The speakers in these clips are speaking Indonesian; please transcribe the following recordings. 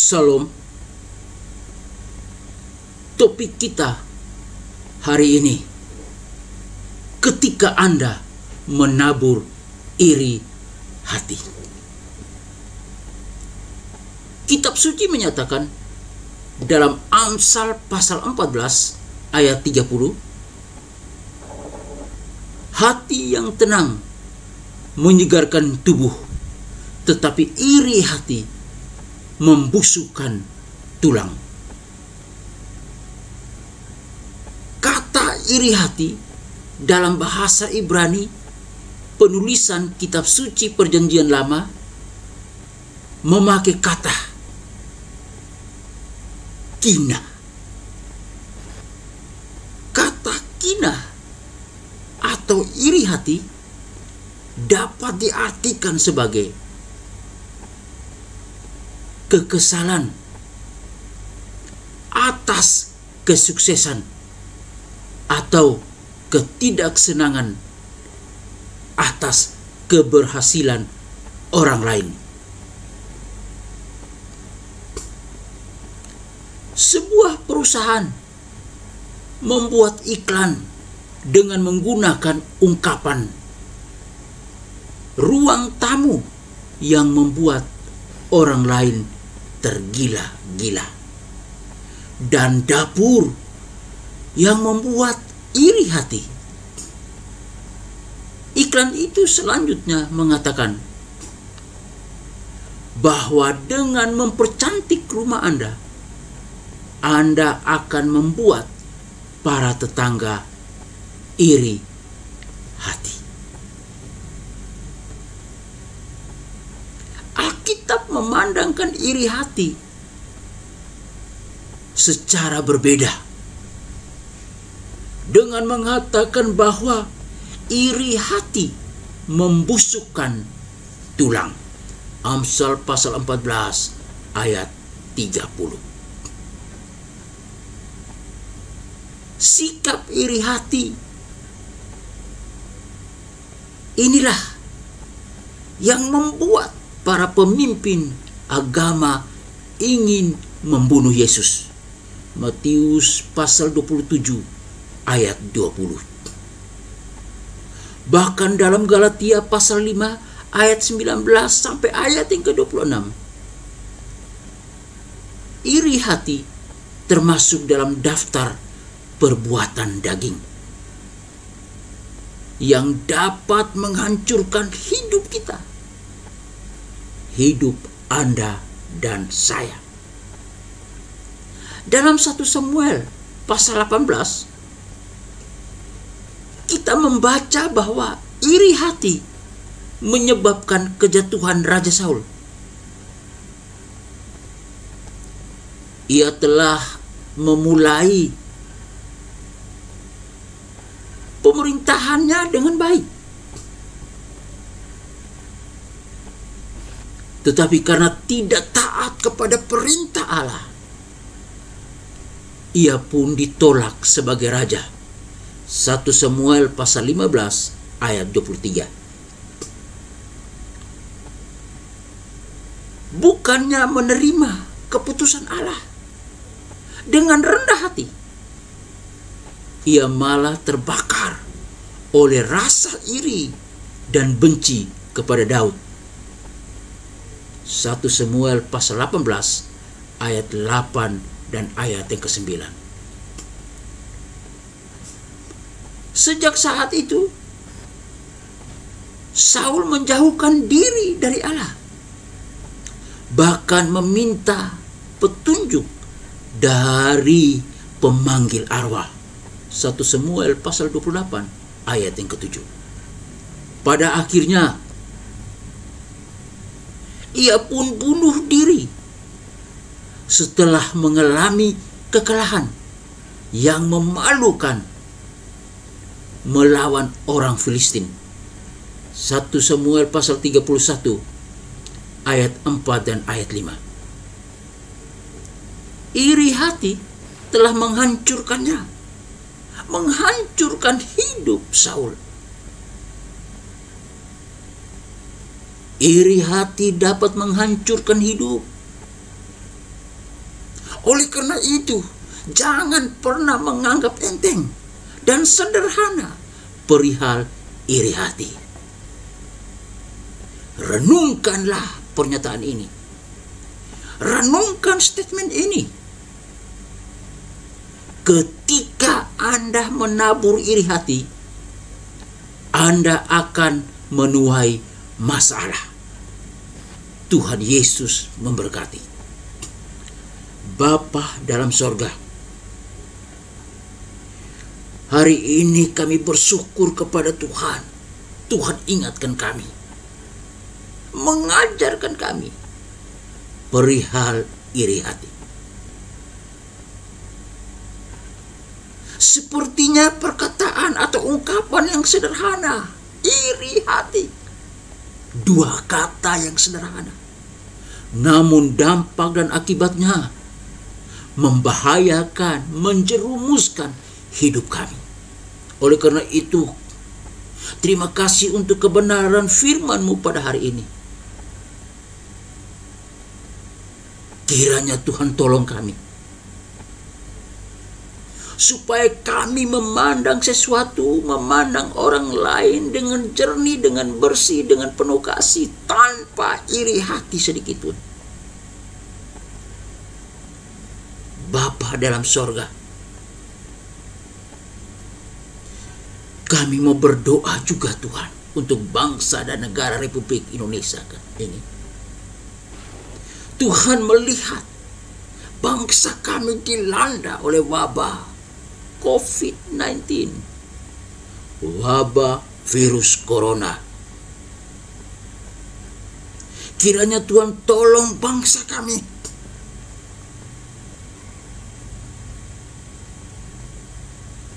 Salam. Topik kita hari ini, ketika Anda menabur iri hati. Kitab suci menyatakan dalam Amsal pasal 14 ayat 30, hati yang tenang menyegarkan tubuh, tetapi iri hati membusukkan tulang. Kata iri hati dalam bahasa Ibrani penulisan kitab suci Perjanjian Lama memakai kata kina. Kata kina atau iri hati dapat diartikan sebagai kekesalan atas kesuksesan atau ketidaksenangan atas keberhasilan orang lain. Sebuah perusahaan membuat iklan dengan menggunakan ungkapan ruang tamu yang membuat orang lain tergila-gila, dan dapur yang membuat iri hati. Iklan itu selanjutnya mengatakan bahwa dengan mempercantik rumah Anda akan membuat para tetangga iri hati. Alkitab memandangkan iri hati secara berbeda dengan mengatakan bahwa iri hati membusukkan tulang. Amsal pasal 14 ayat 30. Sikap iri hati inilah yang membuat para pemimpin agama ingin membunuh Yesus. Matius pasal 27 ayat 20. Bahkan dalam Galatia pasal 5 ayat 19 sampai ayat yang ke-26. Iri hati termasuk dalam daftar perbuatan daging yang dapat menghancurkan hidup kita, hidup Anda dan saya. Dalam 1 Samuel pasal 18 kita membaca bahwa iri hati menyebabkan kejatuhan Raja Saul. Ia telah memulai pemerintahannya dengan baik, tetapi karena tidak taat kepada perintah Allah, ia pun ditolak sebagai raja. 1 Samuel pasal 15 ayat 23. Bukannya menerima keputusan Allah dengan rendah hati, ia malah terbakar oleh rasa iri dan benci kepada Daud. 1 Samuel pasal 18 ayat 8 dan ayat yang ke-9. Sejak saat itu Saul menjauhkan diri dari Allah, bahkan meminta petunjuk dari pemanggil arwah. 1 Samuel pasal 28 ayat yang ke-7. Pada akhirnya ia pun bunuh diri setelah mengalami kekalahan yang memalukan melawan orang Filistin. 1 Samuel pasal 31 ayat 4 dan ayat 5. Iri hati telah menghancurkannya, menghancurkan hidup Saul. Iri hati dapat menghancurkan hidup Oleh karena itu, jangan pernah menganggap enteng dan sederhana perihal iri hati. Renungkanlah pernyataan ini. Renungkan statement ini. Ketika Anda menabur iri hati, Anda akan menuai masalah. Tuhan Yesus memberkati. Bapa dalam sorga, hari ini kami bersyukur kepada Tuhan. Tuhan ingatkan kami, mengajarkan kami perihal iri hati. Sepertinya perkataan atau ungkapan yang sederhana, iri hati. Dua kata yang sederhana, namun dampak dan akibatnya membahayakan, menjerumuskan hidup kami. Oleh karena itu, terima kasih untuk kebenaran firman-Mu pada hari ini. Kiranya Tuhan tolong kami, supaya kami memandang sesuatu, memandang orang lain dengan jernih, dengan bersih, dengan penuh kasih, tanpa iri hati sedikit pun. Bapa dalam sorga, kami mau berdoa juga Tuhan untuk bangsa dan negara Republik Indonesia ini. Tuhan melihat bangsa kami dilanda oleh wabah COVID-19, wabah virus corona. Kiranya Tuhan tolong bangsa kami.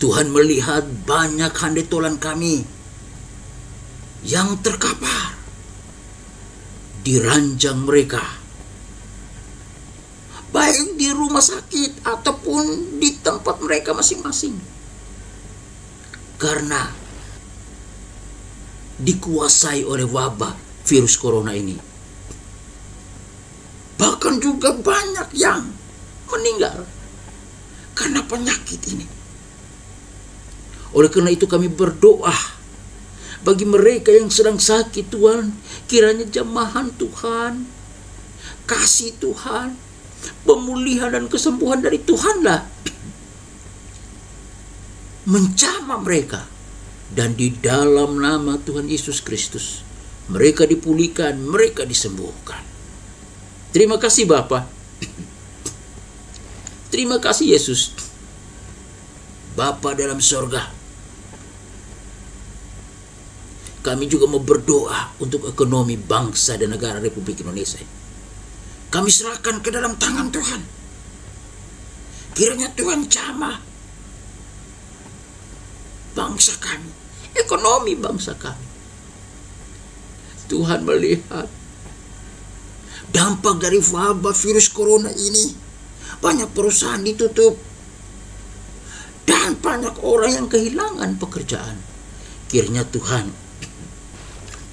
Tuhan melihat banyak handetolan kami yang terkapar di ranjang mereka, baik di rumah sakit ataupun di tempat mereka masing-masing, karena dikuasai oleh wabah virus corona ini. Bahkan juga banyak yang meninggal karena penyakit ini. Oleh karena itu kami berdoa bagi mereka yang sedang sakit Tuhan, kiranya jamahan Tuhan, kasih Tuhan, pemulihan dan kesembuhan dari Tuhanlah menjamah mereka. Dan di dalam nama Tuhan Yesus Kristus, mereka dipulihkan, mereka disembuhkan. Terima kasih Bapa. Terima kasih Yesus. Bapa dalam sorga, kami juga mau berdoa untuk ekonomi bangsa dan negara Republik Indonesia. Kami serahkan ke dalam tangan Tuhan. Kiranya Tuhan jamah bangsa kami, ekonomi bangsa kami. Tuhan melihat dampak dari wabah virus corona ini. Banyak perusahaan ditutup dan banyak orang yang kehilangan pekerjaan. Kiranya Tuhan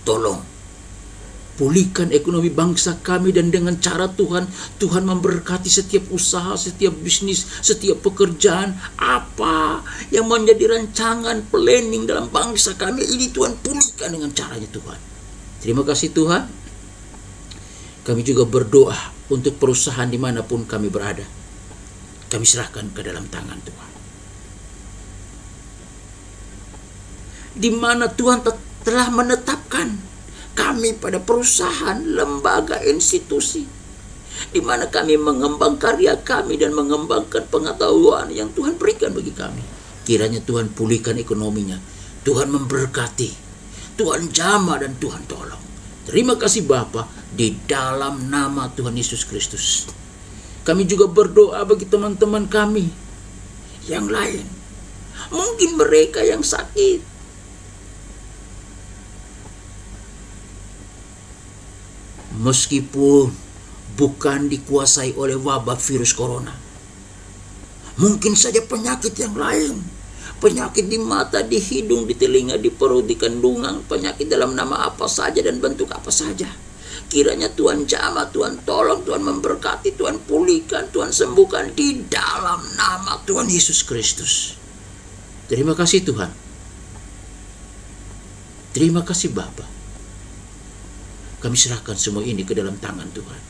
tolong pulihkan ekonomi bangsa kami, dan dengan cara Tuhan memberkati setiap usaha, setiap bisnis, setiap pekerjaan, apa yang menjadi rancangan planning dalam bangsa kami ini Tuhan pulihkan dengan caranya Tuhan. Terima kasih Tuhan. Kami juga berdoa untuk perusahaan dimanapun kami berada. Kami serahkan ke dalam tangan Tuhan. Di mana Tuhan telah menetapkan kami pada perusahaan, lembaga, institusi, di mana kami mengembang karya kami dan mengembangkan pengetahuan yang Tuhan berikan bagi kami. Kiranya Tuhan pulihkan ekonominya, Tuhan memberkati, Tuhan jamah dan Tuhan tolong. Terima kasih Bapa, di dalam nama Tuhan Yesus Kristus. Kami juga berdoa bagi teman-teman kami yang lain. Mungkin mereka yang sakit, meskipun bukan dikuasai oleh wabah virus corona, mungkin saja penyakit yang lain, penyakit di mata, di hidung, di telinga, di perut, di kandungan, penyakit dalam nama apa saja dan bentuk apa saja. Kiranya Tuhan jamah, Tuhan tolong, Tuhan memberkati, Tuhan pulihkan, Tuhan sembuhkan di dalam nama Tuhan Yesus Kristus. Terima kasih Tuhan. Terima kasih Bapa. Kami serahkan semua ini ke dalam tangan Tuhan.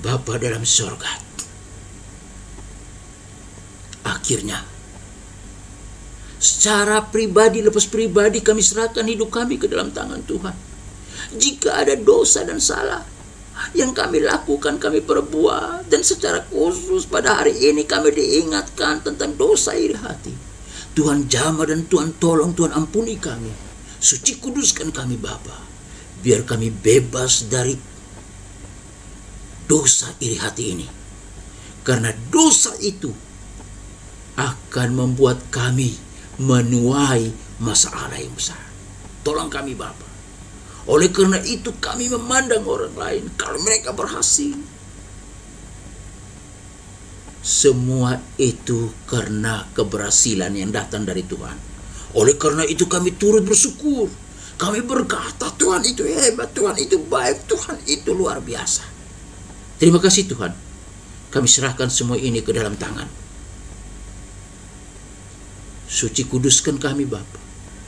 Bapa dalam sorga. Akhirnya, secara pribadi, lepas pribadi kami serahkan hidup kami ke dalam tangan Tuhan. Jika ada dosa dan salah yang kami lakukan, kami perbuat, dan secara khusus pada hari ini kami diingatkan tentang dosa iri hati, Tuhan jamah dan Tuhan tolong, Tuhan ampuni kami. Suci kuduskan kami Bapa, biar kami bebas dari dosa iri hati ini. Karena dosa itu akan membuat kami menuai masalah yang besar. Tolong kami Bapa. Oleh karena itu kami memandang orang lain, kalau mereka berhasil, semua itu karena keberhasilan yang datang dari Tuhan. Oleh karena itu kami turut bersyukur. Kami berkata, Tuhan itu hebat, Tuhan itu baik, Tuhan itu luar biasa. Terima kasih Tuhan. Kami serahkan semua ini ke dalam tangan. Suci kuduskan kami Bapa.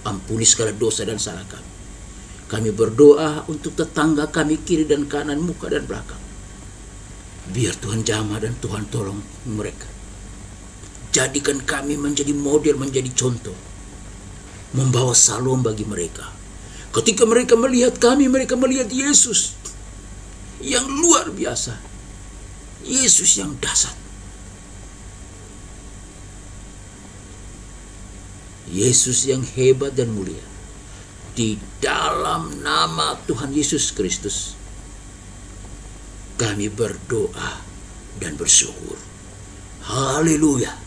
Ampuni segala dosa dan salah kami. Kami berdoa untuk tetangga kami kiri dan kanan, muka dan belakang. Biar Tuhan jamah dan Tuhan tolong mereka. Jadikan kami menjadi model, menjadi contoh. Membawa salam bagi mereka. Ketika mereka melihat kami, mereka melihat Yesus yang luar biasa. Yesus yang dahsyat. Yesus yang hebat dan mulia. Di dalam nama Tuhan Yesus Kristus, kami berdoa dan bersyukur. Haleluya.